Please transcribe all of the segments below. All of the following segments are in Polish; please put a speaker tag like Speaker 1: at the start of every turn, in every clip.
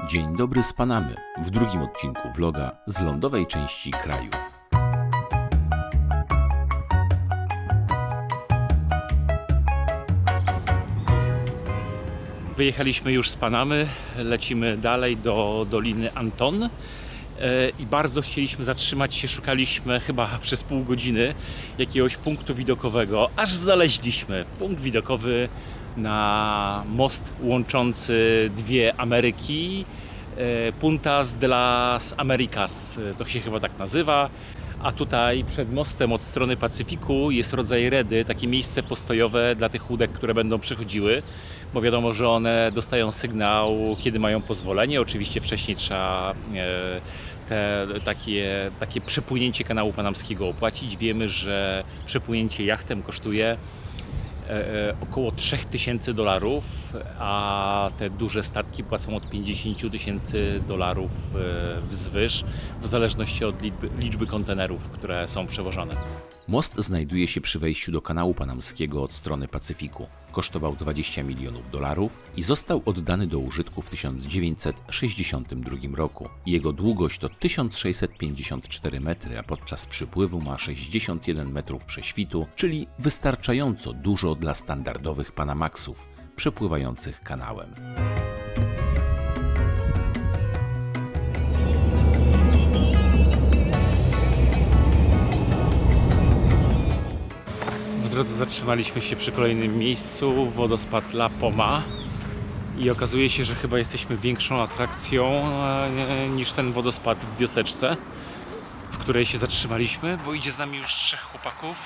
Speaker 1: Dzień dobry z Panamy w drugim odcinku vloga z lądowej części kraju. Wyjechaliśmy już z Panamy, lecimy dalej do Doliny Anton i bardzo chcieliśmy zatrzymać się, szukaliśmy chyba przez pół godziny jakiegoś punktu widokowego, aż znaleźliśmy punkt widokowy na most łączący dwie Ameryki, Puntas de las Americas, to się chyba tak nazywa. A tutaj przed mostem od strony Pacyfiku jest rodzaj redy, takie miejsce postojowe dla tych łódek, które będą przychodziły, bo wiadomo, że one dostają sygnał, kiedy mają pozwolenie. Oczywiście wcześniej trzeba takie przepłynięcie kanału panamskiego opłacić. Wiemy, że przepłynięcie jachtem kosztuje około $3000, a te duże statki płacą od $50 000 wzwyż, w zależności od liczby kontenerów, które są przewożone. Most znajduje się przy wejściu do kanału panamskiego od strony Pacyfiku. Kosztował $20 milionów i został oddany do użytku w 1962 roku. Jego długość to 1654 metry, a podczas przypływu ma 61 metrów prześwitu, czyli wystarczająco dużo dla standardowych Panamaxów przepływających kanałem. W drodze zatrzymaliśmy się przy kolejnym miejscu, wodospad La Poma, i okazuje się, że chyba jesteśmy większą atrakcją niż ten wodospad w wioseczce, w której się zatrzymaliśmy, bo idzie z nami już 3 chłopaków,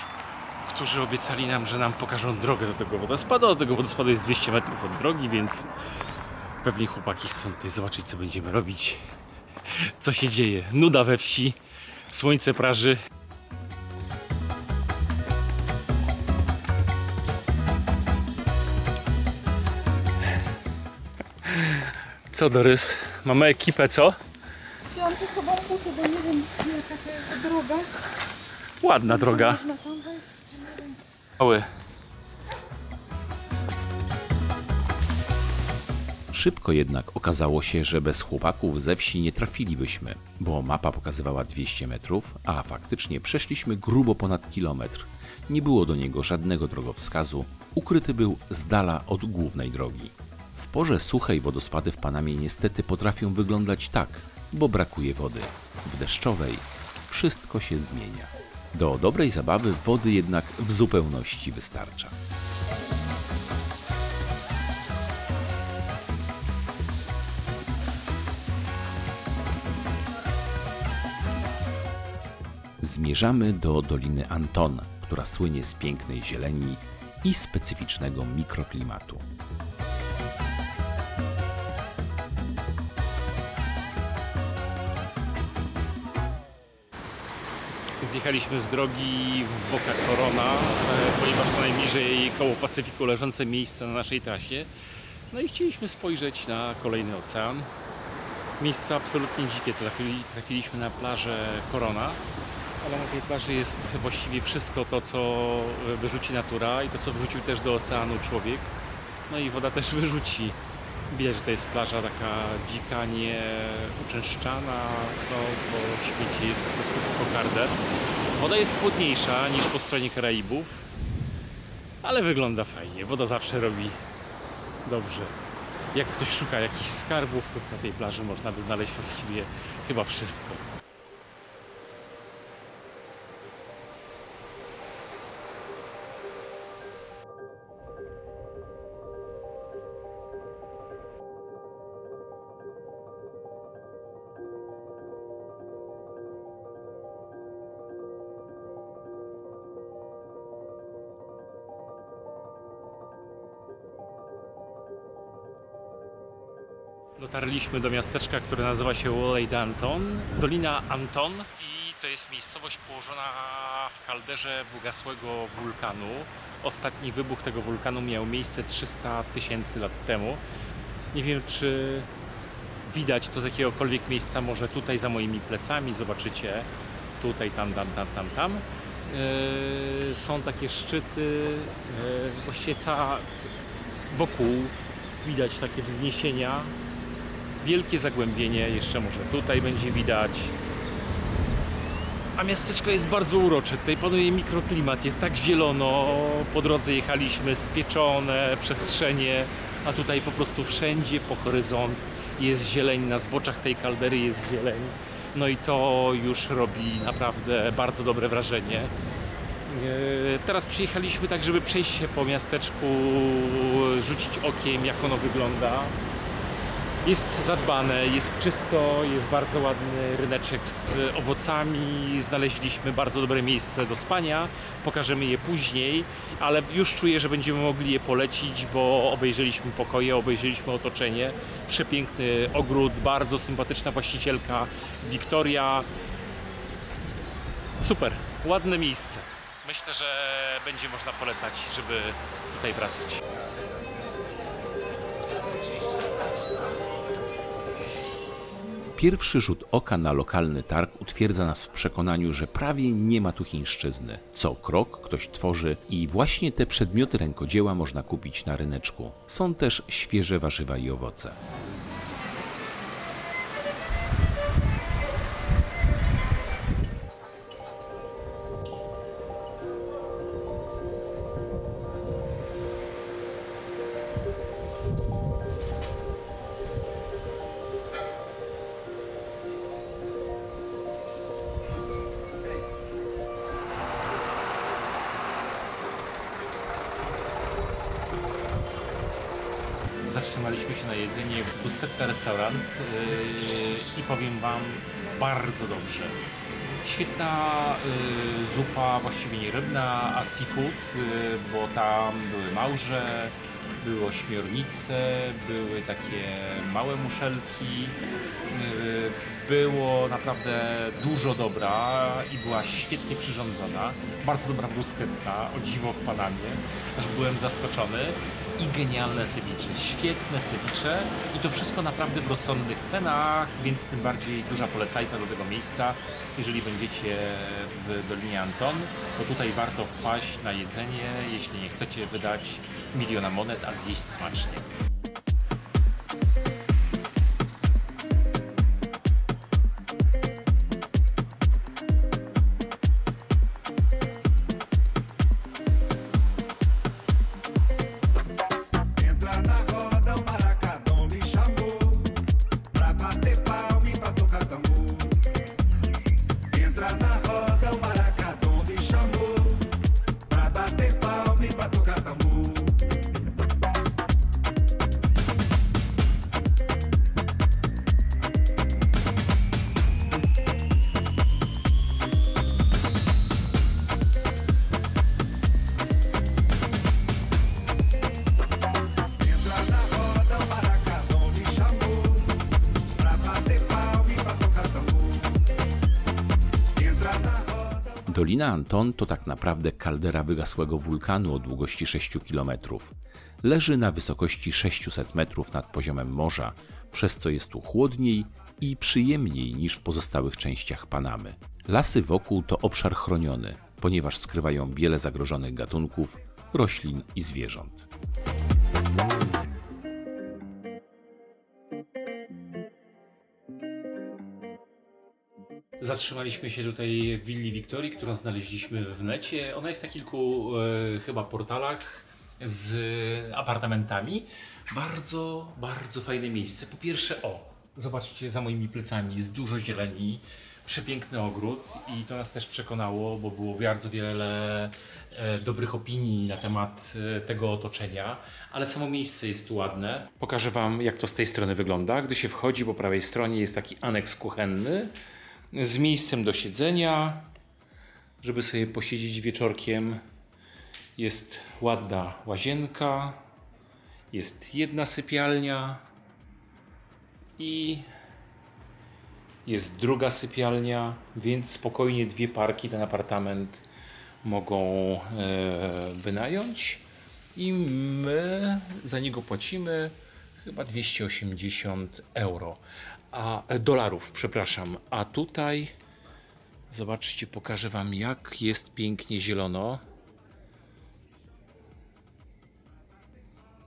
Speaker 1: którzy obiecali nam, że nam pokażą drogę do tego wodospadu. Do tego wodospadu jest 200 metrów od drogi, więc pewnie chłopaki chcą tutaj zobaczyć, co będziemy robić, co się dzieje. Nuda we wsi, słońce praży. Co, Dorys? Mamy ekipę, co?
Speaker 2: Wziąłam ze sobą buty, bo nie wiem, jaka to jest droga.
Speaker 1: Ładna droga. Mały. Szybko jednak okazało się, że bez chłopaków ze wsi nie trafilibyśmy, bo mapa pokazywała 200 metrów, a faktycznie przeszliśmy grubo ponad kilometr. Nie było do niego żadnego drogowskazu, ukryty był z dala od głównej drogi. W porze suchej wodospady w Panamie niestety potrafią wyglądać tak, bo brakuje wody. W deszczowej wszystko się zmienia. Do dobrej zabawy wody jednak w zupełności wystarcza. Zmierzamy do Doliny Anton, która słynie z pięknej zieleni i specyficznego mikroklimatu. Zjechaliśmy z drogi w Boca Corona, ponieważ to najbliżej koło Pacyfiku leżące miejsce na naszej trasie. No i chcieliśmy spojrzeć na kolejny ocean. Miejsce absolutnie dzikie. Trafiliśmy na plażę Corona, ale na tej plaży jest właściwie wszystko to, co wyrzuci natura i to, co wrzucił też do oceanu człowiek. No i woda też wyrzuci. Widać, że to jest plaża taka dzika, nie uczęszczana, bo śmieci jest po prostu kokardę. Woda jest chłodniejsza niż po stronie Karaibów, ale wygląda fajnie. Woda zawsze robi dobrze. Jak ktoś szuka jakichś skarbów, to na tej plaży można by znaleźć właściwie chyba wszystko. Dotarliśmy do miasteczka, które nazywa się Woolley Danton, Dolina Anton, i to jest miejscowość położona w kalderze wygasłego wulkanu. Ostatni wybuch tego wulkanu miał miejsce 300 000 lat temu. Nie wiem, czy widać to z jakiegokolwiek miejsca, może tutaj za moimi plecami, zobaczycie, tutaj, tam. Są takie szczyty, właściwie wokół widać takie wzniesienia wielkie zagłębienie, jeszcze może tutaj będzie widać. A miasteczko jest bardzo urocze, tutaj panuje mikroklimat, jest tak zielono, po drodze jechaliśmy spieczone przestrzenie, a tutaj po prostu wszędzie po horyzont jest zieleń, na zboczach tej kaldery jest zieleń. No i to już robi naprawdę bardzo dobre wrażenie. Teraz przyjechaliśmy tak, żeby przejść się po miasteczku, rzucić okiem, jak ono wygląda. Jest zadbane, jest czysto, jest bardzo ładny ryneczek z owocami. Znaleźliśmy bardzo dobre miejsce do spania. Pokażemy je później, ale już czuję, że będziemy mogli je polecić, bo obejrzeliśmy pokoje, obejrzeliśmy otoczenie. Przepiękny ogród, bardzo sympatyczna właścicielka Wiktoria. Super, ładne miejsce. Myślę, że będzie można polecać, żeby tutaj wracać.
Speaker 3: Pierwszy rzut oka na lokalny targ utwierdza nas w przekonaniu, że prawie nie ma tu chińszczyzny. Co krok ktoś tworzy i właśnie te przedmioty rękodzieła można kupić na ryneczku. Są też świeże warzywa i owoce.
Speaker 1: Zatrzymaliśmy się na jedzenie w Busquetta Restaurant i powiem Wam, bardzo dobrze. Świetna zupa, właściwie nie rybna, a seafood, bo tam były małże, było ośmiornice, były takie małe muszelki. Było naprawdę dużo dobra i była świetnie przyrządzona. Bardzo dobra bruschetta, o dziwo w Panamie, aż byłem zaskoczony. I genialne ceviche, świetne ceviche i to wszystko naprawdę w rozsądnych cenach, więc tym bardziej duża polecajka do tego miejsca. Jeżeli będziecie w Dolinie Anton, to tutaj warto wpaść na jedzenie, jeśli nie chcecie wydać miliona monet, a zjeść smacznie.
Speaker 3: Dolina Anton to tak naprawdę kaldera wygasłego wulkanu o długości 6 km. Leży na wysokości 600 metrów nad poziomem morza, przez co jest tu chłodniej i przyjemniej niż w pozostałych częściach Panamy. Lasy wokół to obszar chroniony, ponieważ skrywają wiele zagrożonych gatunków, roślin i zwierząt.
Speaker 1: Zatrzymaliśmy się tutaj w willi Wiktorii, którą znaleźliśmy w necie. Ona jest na kilku chyba portalach z apartamentami. Bardzo, bardzo fajne miejsce. Po pierwsze, zobaczcie, za moimi plecami jest dużo zieleni, przepiękny ogród i to nas też przekonało, bo było bardzo wiele dobrych opinii na temat tego otoczenia, ale samo miejsce jest tu ładne. Pokażę Wam, jak to z tej strony wygląda. Gdy się wchodzi, po prawej stronie jest taki aneks kuchenny z miejscem do siedzenia, żeby sobie posiedzieć wieczorkiem. Jest ładna łazienka, jest jedna sypialnia i jest druga sypialnia, więc spokojnie dwie parki ten apartament mogą wynająć i my za niego płacimy chyba 280 dolarów, przepraszam. A tutaj zobaczcie, pokażę Wam, jak jest pięknie zielono.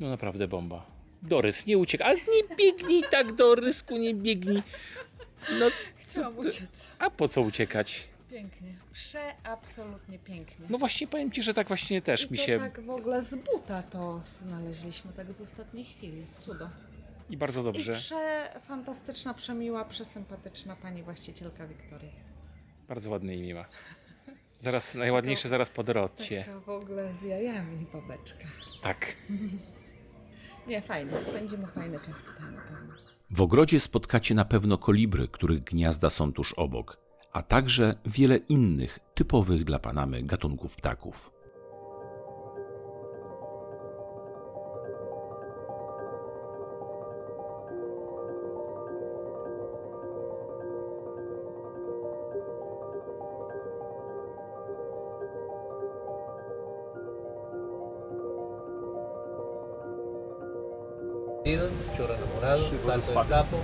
Speaker 1: No naprawdę bomba. Dorys, nie uciekaj, ale nie biegnij tak, Dorysku, nie biegnij. No,
Speaker 2: Chciałam uciec.
Speaker 1: a po co uciekać?
Speaker 2: Pięknie. Absolutnie pięknie.
Speaker 1: No właśnie powiem Ci, że tak właśnie też
Speaker 2: I
Speaker 1: mi
Speaker 2: to
Speaker 1: się...
Speaker 2: tak w ogóle z buta to znaleźliśmy, tak z ostatniej chwili. Cudo.
Speaker 1: I bardzo dobrze,
Speaker 2: I fantastyczna, przemiła, przesympatyczna pani właścicielka Wiktoria.
Speaker 1: bardzo ładne imię ma. Zaraz, najładniejsze zaraz po Dorocie.
Speaker 2: Taka w ogóle z jajami babeczka.
Speaker 1: Tak.
Speaker 2: Nie, fajnie. Spędzimy fajny czas tutaj na pewno.
Speaker 3: W ogrodzie spotkacie na pewno kolibry, których gniazda są tuż obok, a także wiele innych typowych dla Panamy gatunków ptaków.
Speaker 4: Chorro enamorado, salto del sapo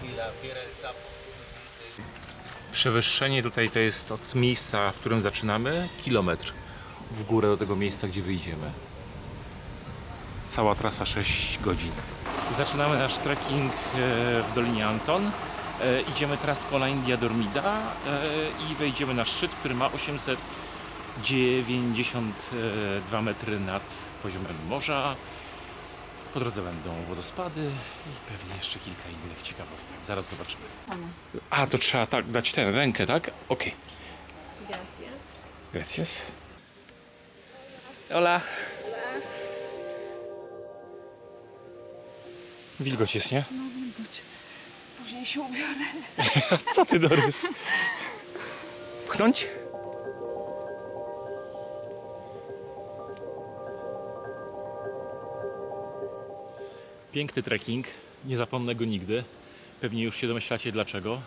Speaker 4: y la fiera del sapo.
Speaker 1: Przewyższenie tutaj to jest od miejsca, w którym zaczynamy, kilometr w górę do tego miejsca, gdzie wyjdziemy. Cała trasa 6 godzin. Zaczynamy nasz trekking w Dolinie Anton. Idziemy traską La India Dormida i wejdziemy na szczyt, który ma 892 metry nad poziomem morza. Po drodze będą wodospady i pewnie jeszcze kilka innych ciekawostek. Zaraz zobaczymy. A, to trzeba tak dać rękę, tak? Okej.
Speaker 2: Gracias.
Speaker 1: Gracias. Hola. Wilgoć jest, nie?
Speaker 2: No wilgoć. Później się ubiorę.
Speaker 1: Co ty, Dorys? Pchnąć? Piękny trekking, nie zapomnę go nigdy. Pewnie już się domyślacie dlaczego.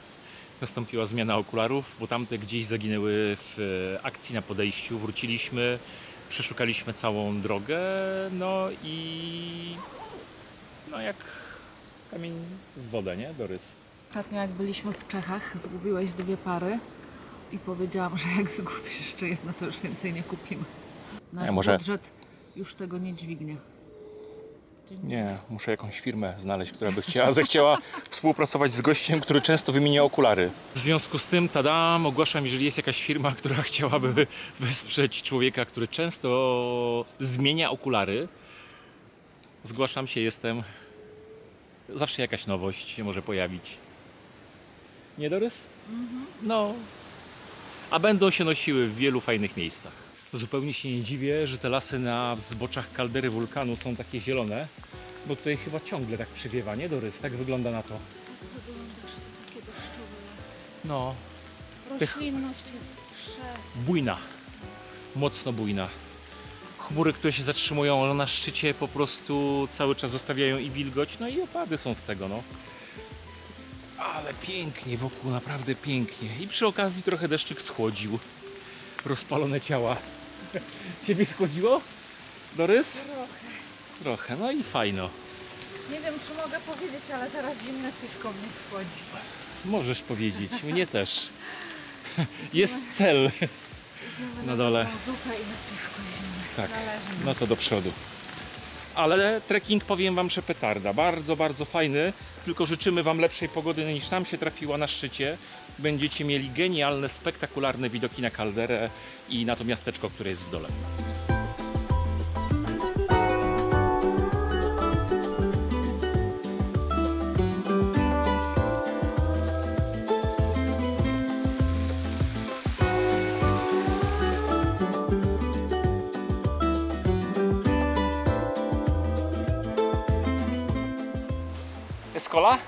Speaker 1: Nastąpiła zmiana okularów, bo tamte gdzieś zaginęły w akcji na podejściu. Wróciliśmy, przeszukaliśmy całą drogę, no i no jak kamień w wodę, nie, Dorys?
Speaker 2: Ostatnio jak byliśmy w Czechach, zgubiłeś 2 pary i powiedziałam, że jak zgubisz jeszcze jedno, to już więcej nie kupimy. Nasz
Speaker 1: może-
Speaker 2: budżet już tego nie dźwignie.
Speaker 1: Nie, muszę jakąś firmę znaleźć, która by zechciała współpracować z gościem, który często wymienia okulary. W związku z tym, tadam, ogłaszam, jeżeli jest jakaś firma, która chciałaby wesprzeć człowieka, który często zmienia okulary, zgłaszam się, jestem. Zawsze jakaś nowość się może pojawić. Nie, Dorys? No. A będą się nosiły w wielu fajnych miejscach. Zupełnie się nie dziwię, że te lasy na zboczach kaldery wulkanu są takie zielone, bo tutaj chyba ciągle tak przywiewa, nie, Dorys? Tak wygląda na to.
Speaker 2: Tak wygląda, że to takie deszczowe lasy.
Speaker 1: No,
Speaker 2: Roślinność jest
Speaker 1: bujna. Mocno bujna. Chmury, które się zatrzymują na szczycie, po prostu cały czas zostawiają i wilgoć, no i opady są z tego, no. Ale pięknie wokół, naprawdę pięknie. I przy okazji trochę deszczyk schłodził rozpalone ciała. Ciebie schłodziło, Dorys?
Speaker 2: trochę.
Speaker 1: Trochę, no i fajno.
Speaker 2: Nie wiem, czy mogę powiedzieć, ale zaraz zimne piwko mnie schłodzi.
Speaker 1: Możesz powiedzieć, mnie też. Jest cel.
Speaker 2: Idziemy
Speaker 1: Na dole.
Speaker 2: taką zupę i na piwko zimne.
Speaker 1: Tak,
Speaker 2: Należy mi.
Speaker 1: no to do przodu. Ale trekking, powiem Wam, że petarda. Bardzo, bardzo fajny. Tylko życzymy Wam lepszej pogody niż nam się trafiła na szczycie. Będziecie mieli genialne, spektakularne widoki na kalderę i na to miasteczko, które jest w dole. Escola?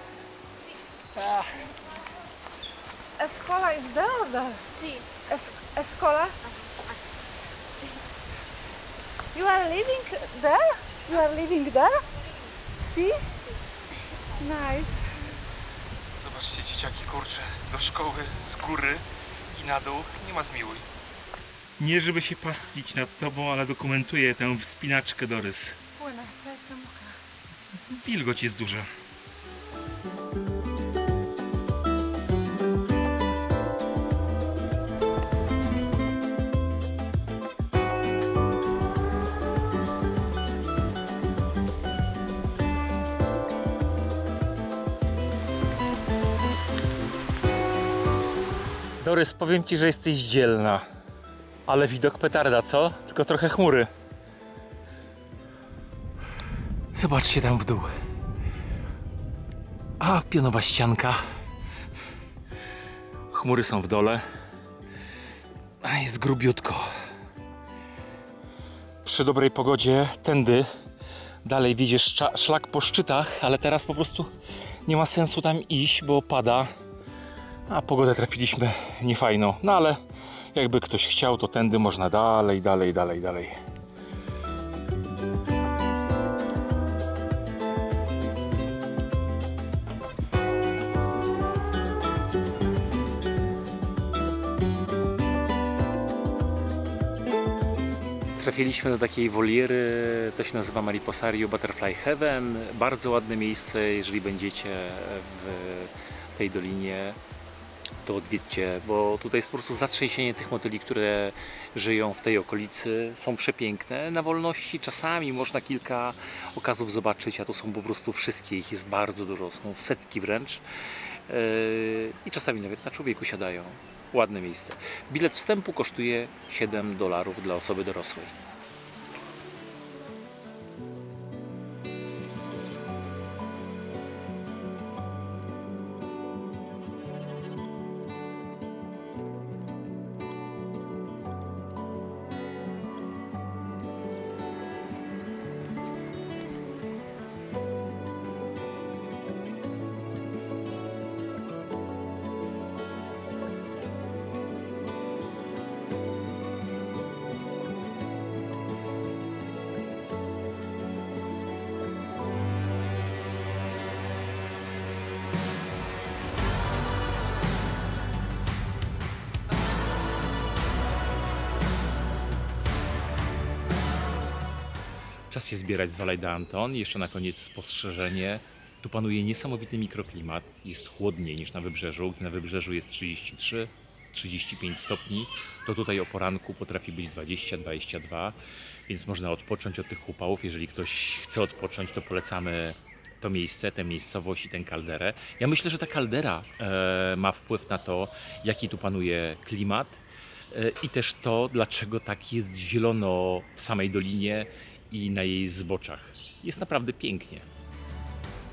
Speaker 2: Escola is there or there?
Speaker 5: Sí,
Speaker 2: Escola? You are living there? You are living there? See? Nice.
Speaker 1: Zobaczcie, dzieciaki, kurczę, do szkoły, z góry i na dół, nie ma zmiłuj. Nie żeby się pastwić nad tobą, ale dokumentuję tę wspinaczkę, Dorys.
Speaker 2: Płynę, co jestem mokra.
Speaker 1: Wilgoć jest duża. Dorys, powiem Ci, że jesteś dzielna. Ale widok petarda, co? Tylko trochę chmury. Zobaczcie tam w dół. A, pionowa ścianka. Chmury są w dole. A jest grubiutko. Przy dobrej pogodzie tędy dalej widzisz szlak po szczytach, ale teraz po prostu nie ma sensu tam iść, bo pada. A pogodę trafiliśmy niefajną. No ale jakby ktoś chciał, to tędy można dalej. Trafiliśmy do takiej woliery, to się nazywa Mariposario Butterfly Heaven. Bardzo ładne miejsce, jeżeli będziecie w tej dolinie, to odwiedźcie, bo tutaj jest po prostu zatrzęsienie tych motyli, które żyją w tej okolicy. Są przepiękne na wolności, czasami można kilka okazów zobaczyć, a tu są po prostu wszystkie, ich jest bardzo dużo, są setki wręcz i czasami nawet na człowieku siadają. Ładne miejsce. Bilet wstępu kosztuje $7 dla osoby dorosłej. Czas się zbierać z Valle d'Anton. Jeszcze na koniec spostrzeżenie. Tu panuje niesamowity mikroklimat. Jest chłodniej niż na wybrzeżu. Gdy na wybrzeżu jest 33-35 stopni, to tutaj o poranku potrafi być 20-22, więc można odpocząć od tych upałów. Jeżeli ktoś chce odpocząć, to polecamy to miejsce, tę miejscowość i tę kalderę. Ja myślę, że ta kaldera ma wpływ na to, jaki tu panuje klimat i też to, dlaczego tak jest zielono w samej dolinie i na jej zboczach. Jest naprawdę pięknie.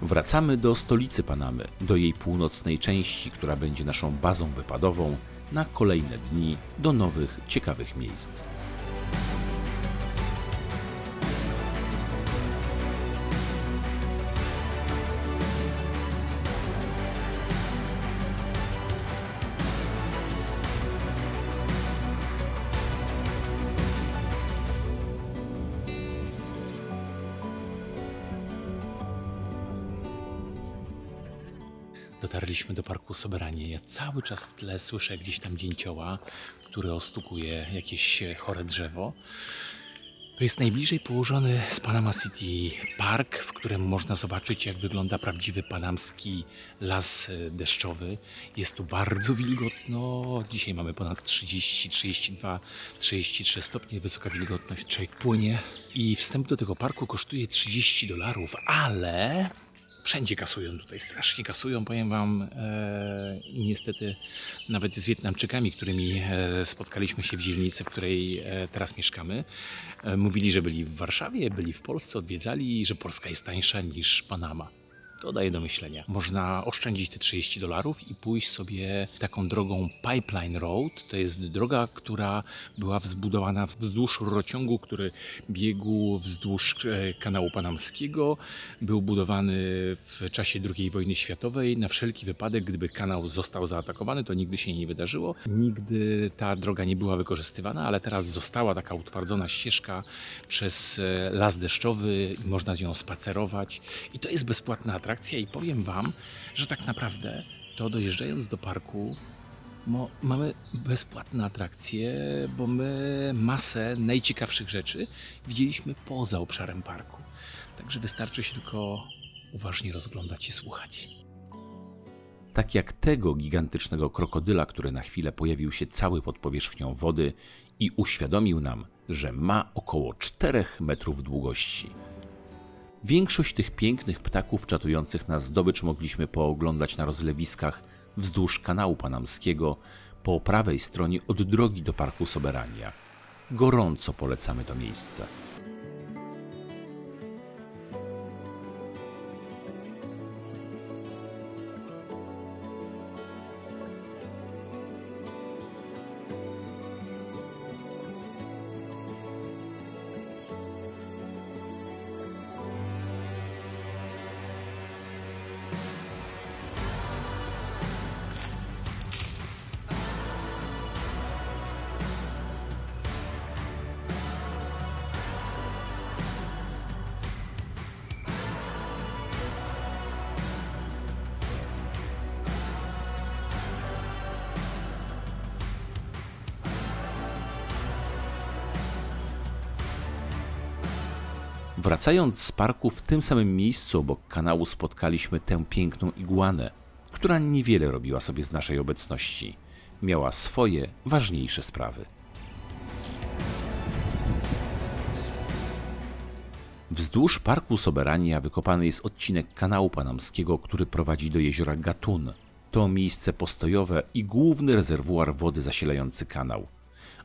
Speaker 3: Wracamy do stolicy Panamy, do jej północnej części, która będzie naszą bazą wypadową na kolejne dni do nowych, ciekawych miejsc.
Speaker 1: Dotarliśmy do parku Soberanie. Ja cały czas w tle słyszę gdzieś tam dzięcioła, który ostukuje jakieś chore drzewo. To jest najbliżej położony z Panama City park, w którym można zobaczyć, jak wygląda prawdziwy panamski las deszczowy. Jest tu bardzo wilgotno. Dzisiaj mamy ponad 30, 32, 33 stopnie, wysoka wilgotność. Człowiek płynie i wstęp do tego parku kosztuje $30, ale wszędzie kasują tutaj, strasznie kasują, powiem Wam. I niestety nawet z Wietnamczykami, którymi spotkaliśmy się w dzielnicy, w której teraz mieszkamy, mówili, że byli w Warszawie, byli w Polsce, odwiedzali, że Polska jest tańsza niż Panama. To daje do myślenia. Można oszczędzić te $30 i pójść sobie taką drogą Pipeline Road. To jest droga, która była zbudowana wzdłuż rurociągu, który biegł wzdłuż kanału panamskiego. Był budowany w czasie II wojny światowej. Na wszelki wypadek, gdyby kanał został zaatakowany, to nigdy się nie wydarzyło. Nigdy ta droga nie była wykorzystywana, ale teraz została taka utwardzona ścieżka przez las deszczowy i można z nią spacerować. I to jest bezpłatna atrakcja. I powiem Wam, że tak naprawdę to dojeżdżając do parku mamy bezpłatne atrakcje, bo my masę najciekawszych rzeczy widzieliśmy poza obszarem parku. Także wystarczy się tylko uważnie rozglądać i słuchać.
Speaker 3: Tak jak tego gigantycznego krokodyla, który na chwilę pojawił się cały pod powierzchnią wody i uświadomił nam, że ma około 4 metrów długości. Większość tych pięknych ptaków czatujących na zdobycz mogliśmy pooglądać na rozlewiskach wzdłuż kanału panamskiego, po prawej stronie od drogi do Parku Soberania. Gorąco polecamy to miejsce. Wracając z parku, w tym samym miejscu obok kanału spotkaliśmy tę piękną iguanę, która niewiele robiła sobie z naszej obecności. Miała swoje, ważniejsze sprawy. Wzdłuż Parku Soberania wykopany jest odcinek kanału panamskiego, który prowadzi do jeziora Gatun. To miejsce postojowe i główny rezerwuar wody zasilający kanał.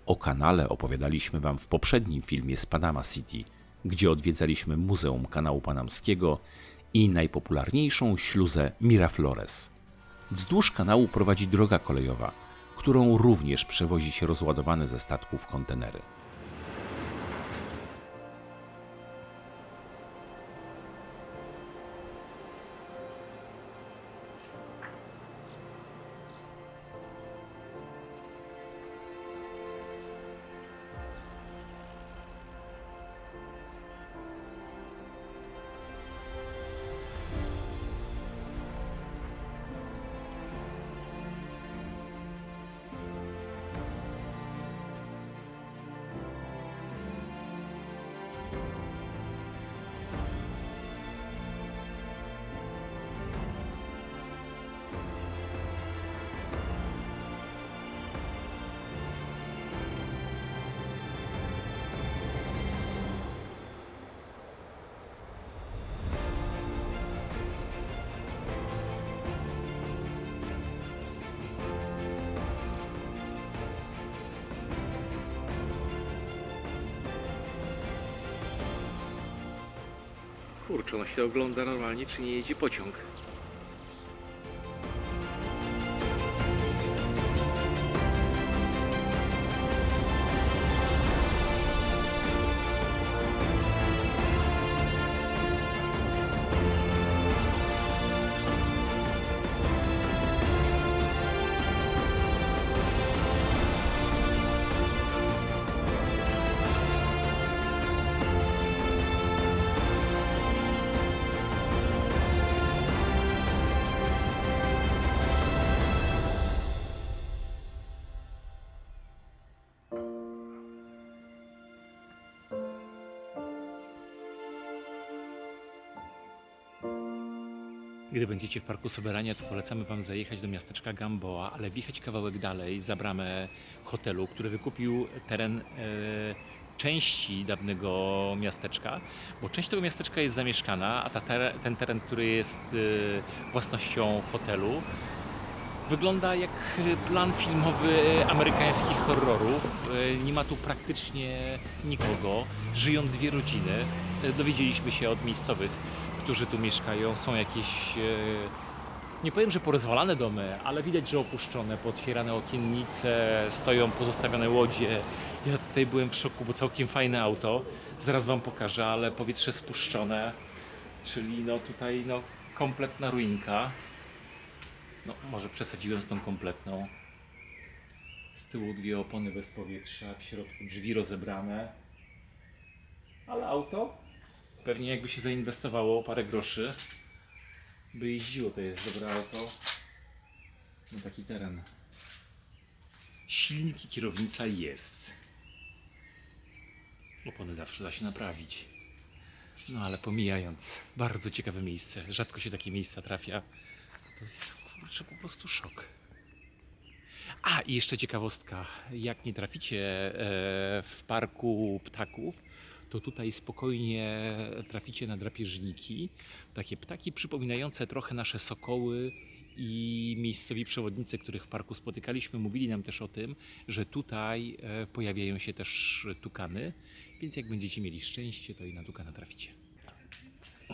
Speaker 3: O kanale opowiadaliśmy Wam w poprzednim filmie z Panama City, gdzie odwiedzaliśmy Muzeum Kanału Panamskiego i najpopularniejszą śluzę Miraflores. Wzdłuż kanału prowadzi droga kolejowa, którą również przewozi się rozładowane ze statków kontenery.
Speaker 1: Kurczę, ono się ogląda normalnie, czy nie jedzie pociąg. Gdy będziecie w Parku Soberania, to polecamy Wam zajechać do miasteczka Gamboa, ale wjechać kawałek dalej za bramę hotelu, który wykupił teren części dawnego miasteczka, bo część tego miasteczka jest zamieszkana, a ten teren, który jest własnością hotelu, wygląda jak plan filmowy amerykańskich horrorów. Nie ma tu praktycznie nikogo, żyją dwie rodziny. Dowiedzieliśmy się od miejscowych, którzy tu mieszkają, są jakieś, nie powiem, że porozwalane domy, ale widać, że opuszczone, pootwierane okiennice, stoją pozostawione łodzie. Ja tutaj byłem w szoku, bo całkiem fajne auto, zaraz Wam pokażę, ale powietrze spuszczone, czyli no tutaj no kompletna ruinka. No może przesadziłem z tą kompletną. Z tyłu dwie opony bez powietrza, w środku drzwi rozebrane, ale auto pewnie jakby się zainwestowało parę groszy, by jeździło. To jest dobre auto na taki teren. Silnik i kierownica jest. Opony zawsze da się naprawić. No ale pomijając, bardzo ciekawe miejsce. Rzadko się takie miejsca trafia. To jest, kurczę, po prostu szok. A i jeszcze ciekawostka. Jak nie traficie w parku ptaków, to tutaj spokojnie traficie na drapieżniki. Takie ptaki przypominające trochę nasze sokoły i miejscowi przewodnicy, których w parku spotykaliśmy, mówili nam też o tym, że tutaj pojawiają się też tukany, więc jak będziecie mieli szczęście, to i na tukana traficie.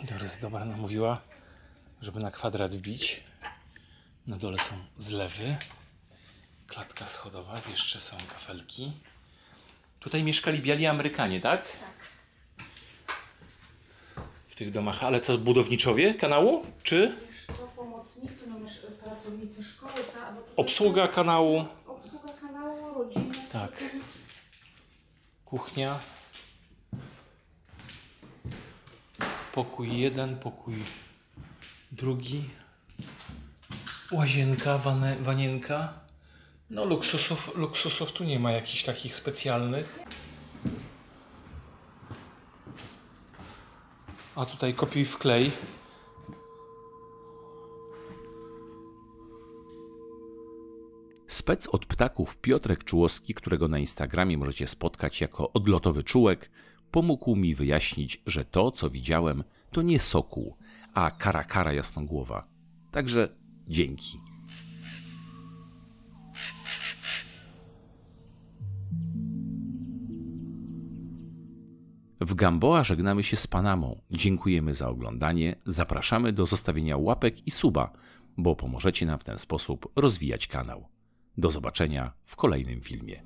Speaker 1: Doris dobra namówiła, żeby na kwadrat wbić. Na dole są zlewy, klatka schodowa, jeszcze są kafelki. Tutaj mieszkali biali Amerykanie, tak?
Speaker 2: Tak.
Speaker 1: W tych domach, ale co, budowniczowie kanału, czy?
Speaker 2: Wiesz co, pomocnicy, no pracownicy szkoły, bo
Speaker 1: Obsługa kanału.
Speaker 2: Obsługa kanału, rodziny.
Speaker 1: Tak. Kuchnia. Pokój jeden, pokój drugi. Łazienka, wanienka. No luksusów tu nie ma jakichś takich specjalnych. A tutaj kopiuj wklej.
Speaker 3: Spec od ptaków Piotrek Czułowski, którego na Instagramie możecie spotkać jako odlotowy czułek, pomógł mi wyjaśnić, że to, co widziałem, to nie sokół, a karakara jasnogłowa. Także dzięki. W Gamboa żegnamy się z Panamą. Dziękujemy za oglądanie. Zapraszamy do zostawienia łapek i suba, bo pomożecie nam w ten sposób rozwijać kanał. Do zobaczenia w kolejnym filmie.